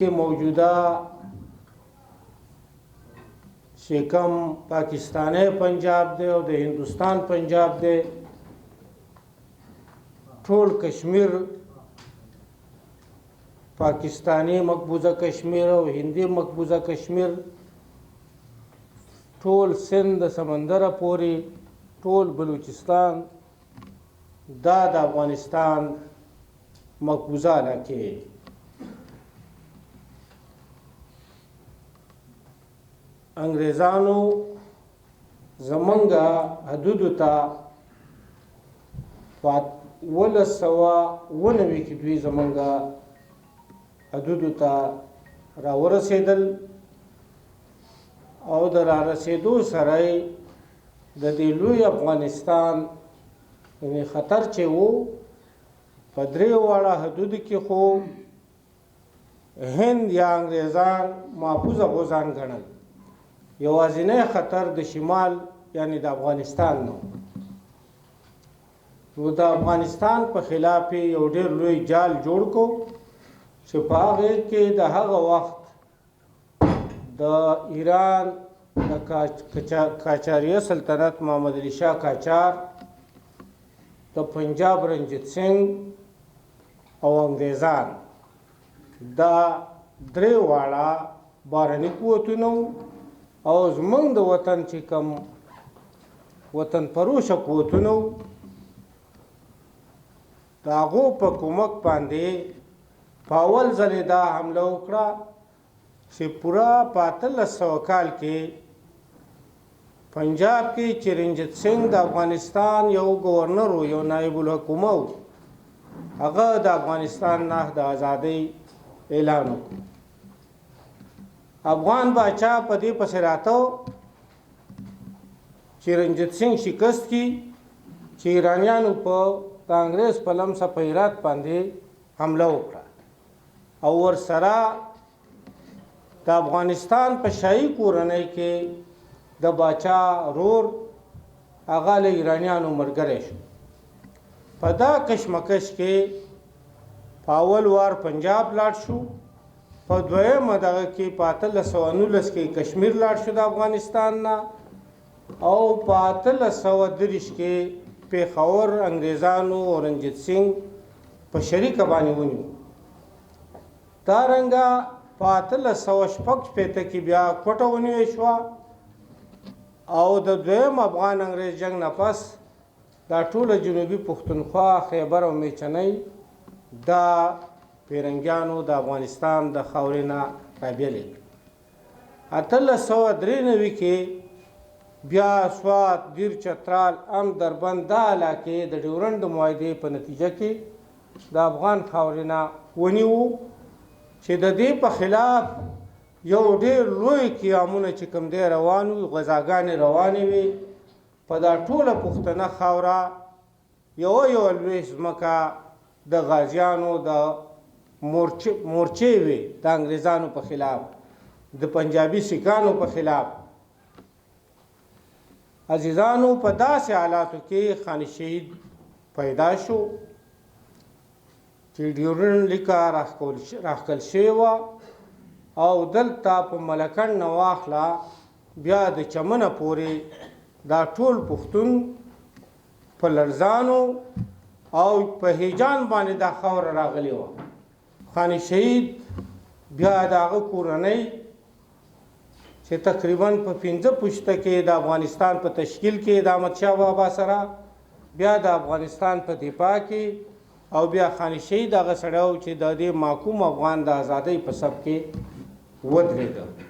के मौजूदा शेकम पाकिस्तानी पंजाब दे और हिंदुस्तान पंजाब दे ठोल कश्मीर पाकिस्तानी मकबूजा कश्मीर और हिंदी मकबूजा कश्मीर ठोल सिंध समंदर पूरी ठोल बलूचिस्तान दाद अफगानिस्तान मकबूजा इलाके अंग्रेज़ानों ज़मंगा हदूदो ता 1990 کې دوی زمونږه حدودو ته راورسېدل او د رارسېدو سره د دې لوی افغانستان یعنې خطر چې و په درې واړه حدودو کې خو هند یا انګریزان محفوظه غوزان ګڼل یوازینی خطر د شمال یعنی د افغانستان نو نو د افغانستان په خلاف یو ډېر لوی جال جوړ کو چې په هغې کې د هغه وخت د ایران د قاجاریه سلطنت محمد علي شاه قاجار د پنجاب رنجیت سنګ او انګریزان دا درې واړه بهرني قوتونه او زمونږ د وطن چې کوم وطن پروشه قوتونه د هغو په کومک باندې په اول ځلې دا حمله وکړه چې پوره په 1800 کال کې پنجاب کې چې رنجیت سنګ د افغانستان یو گورنر و یو نایب الحکومه و هغه د افغانستان نه د ازادۍ اعلان وکړ افغان باچا په دې پسې راته چې رنجیت سنګ شکست کی چې ایرانیانو په کانګرس په لمسه په هرات باندې حمله وکړه او ورسره د افغانستان په شاهي کورنۍ کې د باچا رور هغه له ایرانیانو ملګری شو په دا کشمکش کې په اول وار پنجاب لاړ شو په دویمه دغه کې په 1819 کې کشمیر لاړ شو د افغانستان نه او په 1830 کې پېښور انګریزانو او رنجیت سنګ په شریکه باندې ونیو دارنګه په 1860 کې بیا کوټه ونیوې شوه او د دویم افغان انګریز جنگ نه پس دا ټوله جنوبي پښتونخوا خیبر او میچنۍ دا پیرنګیانو د افغانستان د خاورې نه رابیلې 1893 کې بیا سوات دیر چترال ام دربند دا علاقې د ډیورنډ معاهدې په نتیجه کې د افغان خاورې نه ونیوو چې د دې په خلاف یو ډېر لوی قیامونه چې کوم دی روان وي غزاګانې روانې وي په دا ټوله پښتنه خاوره یو لوی ځمکه د غازیانو د مورچې وي د انګریزانو په خلاف د پنجابي سیکانو په خلاف عزیزانو په داسې حالاتو کې خان شهید پیدا شو چې ډیورنډ لیکه راښکل شوې وه او دلته په ملکنډ نه واخله بیا د چمنه پورې دا ټول پښتون په لړزانو او په هیجان باندې دا خاوره راغلې وه خان شهید بیا د هغه کورنۍ چې تقریبا په 15 پوشته کې د افغانستان په تشکیل کې د احمدشاه بابا سره بیا د افغانستان په دفاع کې او بیا خان شهید هغه سړی و چې د دې محکوم افغان د ازادۍ په صف کې ودرېده